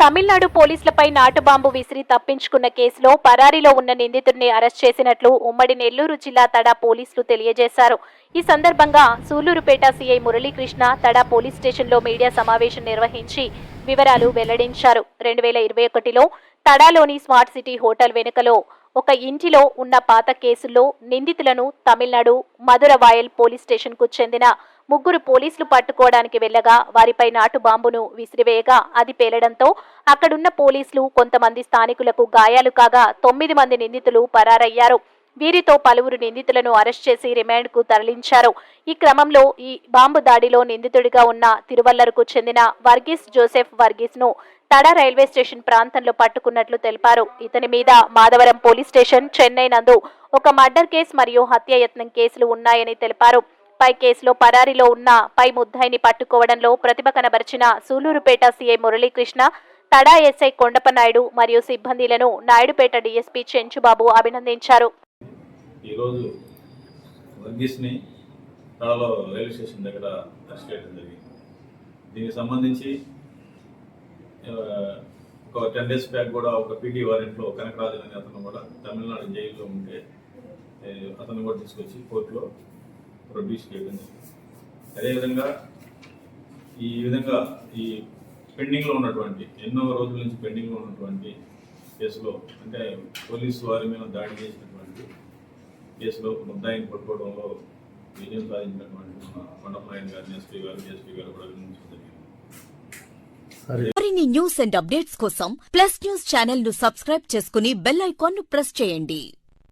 తమిళనాడు పోలీసులపై నాటుబాంబు విసిరి తప్పించుకున్న కేసులో పరారీలో ఉన్న నిందితుడిని అరెస్ట్ చేసినట్లు ఉమ్మడి నెల్లూరు జిల్లా తడా పోలీసులు తెలియజేశారు. ఈ సందర్భంగా సూళ్లూరుపేట సీఐ మురళీకృష్ణ తడా పోలీస్ స్టేషన్లో మీడియా సమావేశం నిర్వహించి వివరాలు వెల్లడించారు. 2021లో తడాలోని స్మార్ట్ సిటీ హోటల్ వెనుకలో ఒక ఇంటిలో ఉన్న పాత కేసుల్లో నిందితులను తమిళనాడు మధురవాయల్ పోలీస్ స్టేషన్కు చెందిన 3 పోలీసులు పట్టుకోవడానికి వెళ్లగా వారిపై నాటు బాంబును విసిరివేయగా అది పేలడంతో అక్కడున్న పోలీసులు కొంతమంది స్థానికులకు గాయాలు కాగా 9 మంది నిందితులు పరారయ్యారు. వీరితో పలువురు నిందితులను అరెస్ట్ చేసి రిమాండ్కు తరలించారు. ఈ క్రమంలో ఈ బాంబు దాడిలో నిందితుడిగా ఉన్న తిరువల్లరుకు చెందిన వర్గీస్ జోసెఫ్ వర్గీస్ను తడా రైల్వే స్టేషన్ ప్రాంతంలో పట్టుకున్నట్లు తెలిపారు. ఇతని మీద మాధవరం పోలీస్ స్టేషన్, చెన్నై నందు ఒక మర్డర్ కేసు మరియు హత్యాయత్నం కేసులు ఉన్నాయని తెలిపారు. పై కేసులో పరారీలో ఉన్న పై ముద్దాయిని పట్టుకోవడంలో ప్రతిభ కనబరిచిన సూళ్లూరుపేట సీఐ మురళీకృష్ణ, తడా ఎస్ఐ కొండపనాయుడు మరియు సిబ్బందిలను నాయుడుపేట డీఎస్పీ చెంచుబాబు అభినందించారు. ఈరోజు వర్గీస్ని తడాలో రైల్వే స్టేషన్ దగ్గర అరెస్ట్ చేయడం జరిగింది. దీనికి సంబంధించి ఒక 10 days బ్యాక్ కూడా ఒక పీటీ వారెంట్లో కనకరాజన్ అనే అతను కూడా తమిళనాడు జైల్లో ఉంటే అతను కూడా తీసుకొచ్చి కోర్టులో ప్రొడ్యూస్ చేయడం జరిగింది. అదేవిధంగా ఈ పెండింగ్లో ఉన్నటువంటి ఎన్నో రోజుల నుంచి పెండింగ్లో ఉన్నటువంటి కేసులో, అంటే పోలీసు వారి మీద దాడి చేసినటువంటి కేసులో ముద్దాయిని పట్టుకోవడంలో విజయం సాధించినటువంటి కొండపనాయుడు గారిని ఎస్పీ గారు, డిఎస్పీ గారు కూడా అభినందించడం జరిగింది. మరిన్ని న్యూస్ అండ్ అప్డేట్స్ కోసం ప్లస్ న్యూస్ ఛానల్ ను సబ్స్క్రైబ్ చేసుకుని బెల్ ఐకాన్ ను ప్రెస్ చేయండి.